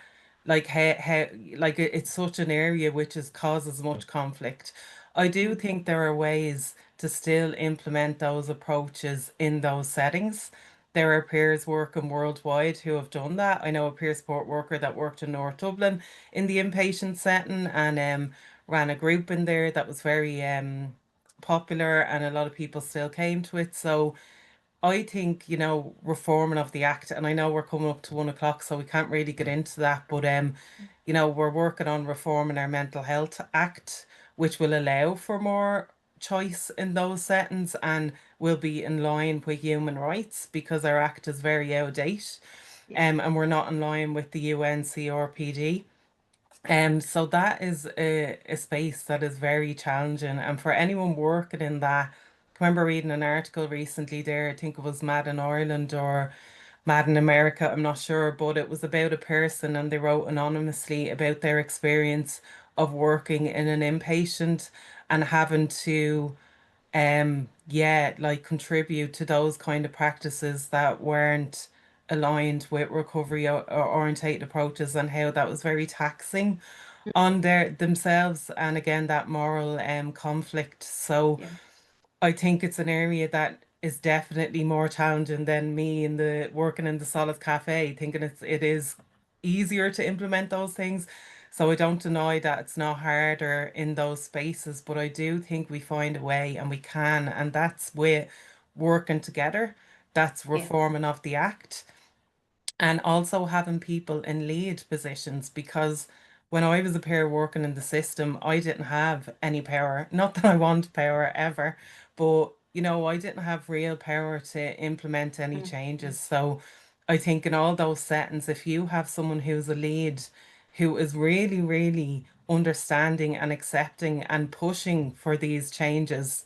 Like like it's such an area which causes much conflict. I do think there are ways to still implement those approaches in those settings. There are peers working worldwide who have done that. I know a peer support worker that worked in North Dublin in the inpatient setting and ran a group in there that was very popular, and a lot of people still came to it. So I think, reforming of the act, and I know we're coming up to 1 o'clock, so we can't really get into that, but we're working on reforming our Mental Health Act, which will allow for more choice in those settings and will be in line with human rights because our act is very out of date, Yeah. and we're not in line with the UN CRPD. So that is a space that is very challenging. And for anyone working in that, I remember reading an article recently there, I think it was Mad in Ireland or Mad in America, I'm not sure, but it was about a person and they wrote anonymously about their experience of working in an inpatient and having to yeah, like contribute to those kind of practices that weren't aligned with recovery or orientated approaches, and how that was very taxing on themselves, and again that moral conflict. So Yeah. I think it's an area that is definitely more challenging than me in the working in the Solid Cafe, thinking it is easier to implement those things. So I don't deny that it's not harder in those spaces, but I do think we find a way and we can, and that's with working together. That's Yeah. reforming of the act and also having people in lead positions, because when I was a peer working in the system, I didn't have any power. Not that I want power ever, but I didn't have real power to implement any changes. So I think in all those settings, if you have someone who's a lead, who is really, really understanding and accepting and pushing for these changes,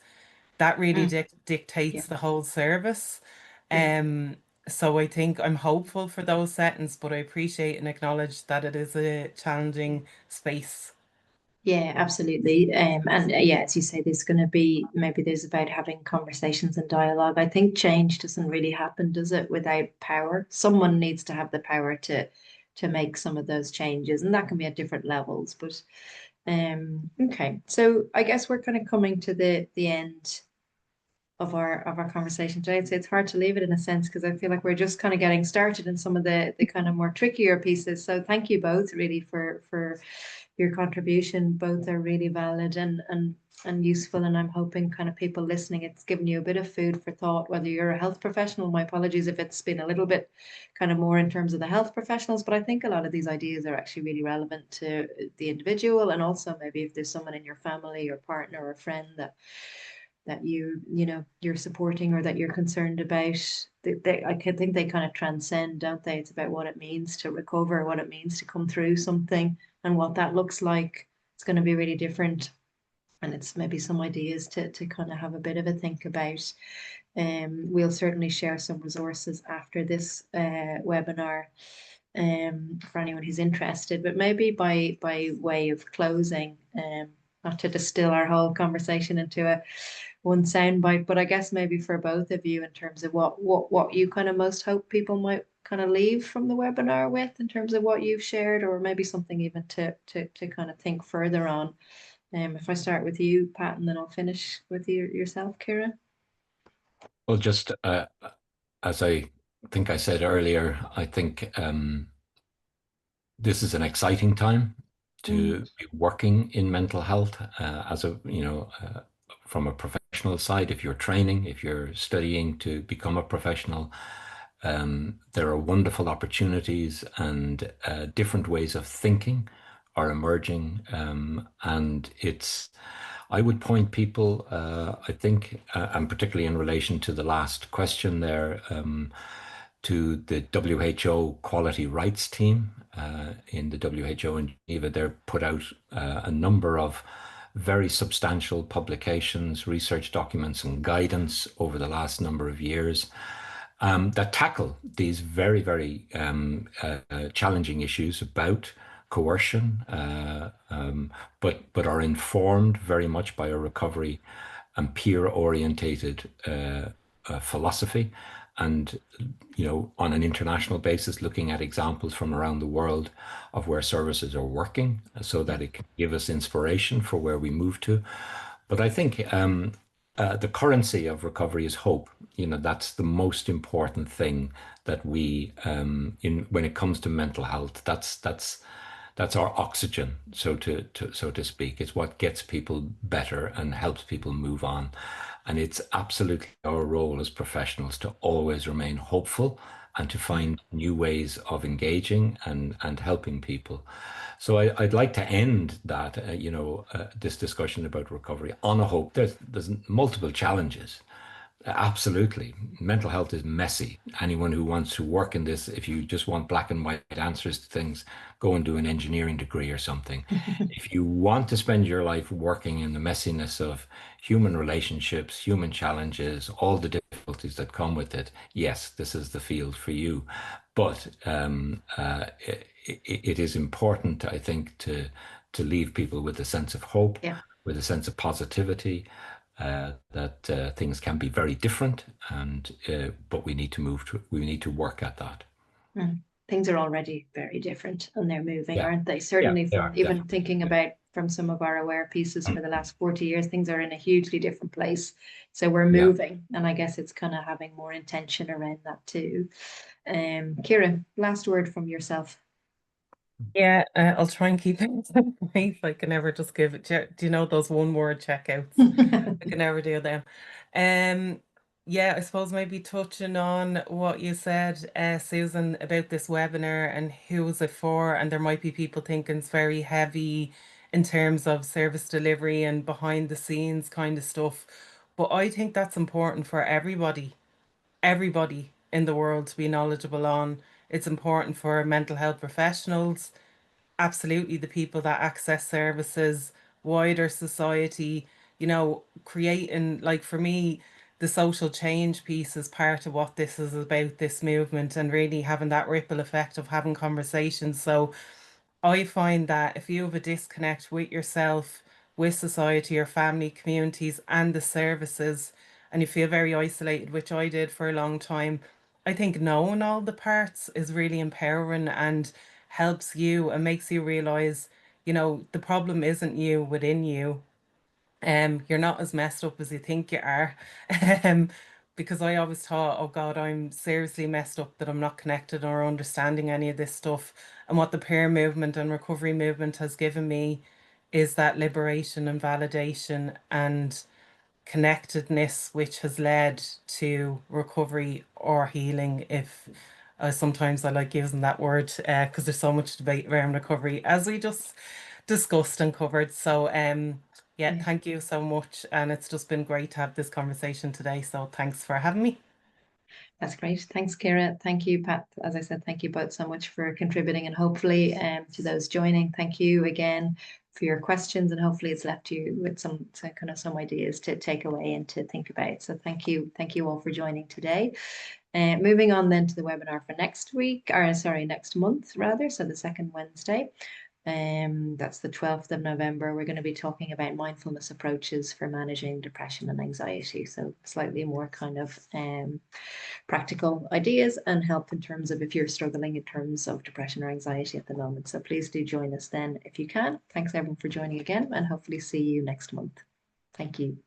that really Yeah. dictates the whole service. Yeah. Um, so I think I'm hopeful for those settings, but I appreciate and acknowledge that it is a challenging space. Yeah, absolutely. And yeah, as you say, there's going to be maybe there's about having conversations and dialogue. I think change doesn't really happen, does it, without power? Someone needs to have the power to make some of those changes, and that can be at different levels. But Okay, so I guess we're kind of coming to the end of our conversation today. It's hard to leave it in a sense because I feel like we're just kind of getting started in some of the kind of more trickier pieces. So thank you both really for your contribution. Both are really valid and useful, and I'm hoping kind of people listening, it's given you a bit of food for thought, whether you're a health professional. My apologies if it's been a little bit kind of more in terms of the health professionals, but I think a lot of these ideas are actually really relevant to the individual, and also maybe if there's someone in your family or partner or friend that you know you're supporting or that you're concerned about. I could think they kind of transcend, don't they? It's about what it means to recover, what it means to come through something, and what that looks like. It's going to be really different, and it's maybe some ideas to kind of have a bit of a think about. We'll certainly share some resources after this webinar for anyone who's interested. But maybe by way of closing, not to distill our whole conversation into a one soundbite, but I guess maybe for both of you in terms of what you kind of most hope people might kind of leave from the webinar with in terms of what you've shared, or maybe something even to kind of think further on. If I start with you, Pat, and then I'll finish with you yourself, Ciara. Well, just as I think I said earlier, I think this is an exciting time to be working in mental health as a, from a professional side. If you're training, if you're studying to become a professional, there are wonderful opportunities, and different ways of thinking are emerging. And I would point people, I think, and particularly in relation to the last question there, to the WHO Quality Rights Team in the WHO in Geneva. They're put out a number of very substantial publications, research documents, and guidance over the last number of years that tackle these very, very challenging issues about coercion, but are informed very much by a recovery and peer-orientated philosophy. And, on an international basis, looking at examples from around the world of where services are working so that it can give us inspiration for where we move to. But I think the currency of recovery is hope. That's the most important thing that we, when it comes to mental health, that's our oxygen, so to speak. It's what gets people better and helps people move on. And it's absolutely our role as professionals to always remain hopeful and to find new ways of engaging and helping people. So I'd like to end that, this discussion about recovery on a hope. There's multiple challenges. Absolutely. Mental health is messy. Anyone who wants to work in this, if you just want black and white answers to things, go and do an engineering degree or something. If you want to spend your life working in the messiness of human relationships, human challenges, all the difficulties that come with it, yes, this is the field for you. But it is important, I think, to leave people with a sense of hope, with a sense of positivity, that things can be very different, and but we need to work at that. Things are already very different, and they're moving, aren't they? Certainly, from even thinking about from some of our aware pieces for the last 40 years, things are in a hugely different place. So we're moving, and I guess it's kind of having more intention around that too. Ciara, last word from yourself. Yeah, I'll try and keep it brief. I can never just give it. Do you know those one-word checkouts? I can never do them. Yeah, I suppose maybe touching on what you said, Susan, about this webinar and who was it for, and there might be people thinking it's very heavy in terms of service delivery and behind the scenes kind of stuff. But I think that's important for everybody in the world to be knowledgeable on. It's important for mental health professionals, absolutely the people that access services, wider society, creating, like for me, the social change piece is part of what this is about, this movement, and really having that ripple effect of having conversations. So I find that if you have a disconnect with yourself, with society or family, communities, and the services, and you feel very isolated, which I did for a long time, I think knowing all the parts is really empowering and helps you and makes you realize you know, the problem isn't you within you. You're not as messed up as you think you are. Um, because I always thought, oh God, I'm seriously messed up that I'm not connected or understanding any of this stuff. And what the peer movement and recovery movement has given me is that liberation and validation and connectedness, which has led to recovery or healing. If sometimes I like using that word because there's so much debate around recovery, as we just discussed and covered. So, yeah, Yeah. thank you so much. And it's just been great to have this conversation today. So, thanks for having me. That's great. Thanks, Ciara. Thank you, Pat. As I said, thank you both so much for contributing, and hopefully to those joining, thank you again for your questions, and hopefully it's left you with some kind of some ideas to take away and to think about. So thank you all for joining today. Moving on then to the webinar for next week, or sorry, next month rather, so the second Wednesday. That's the 12th of November. We're going to be talking about mindfulness approaches for managing depression and anxiety. So slightly more kind of practical ideas and help in terms of if you're struggling in terms of depression or anxiety at the moment. So please do join us then if you can. Thanks everyone for joining again, and hopefully see you next month. Thank you.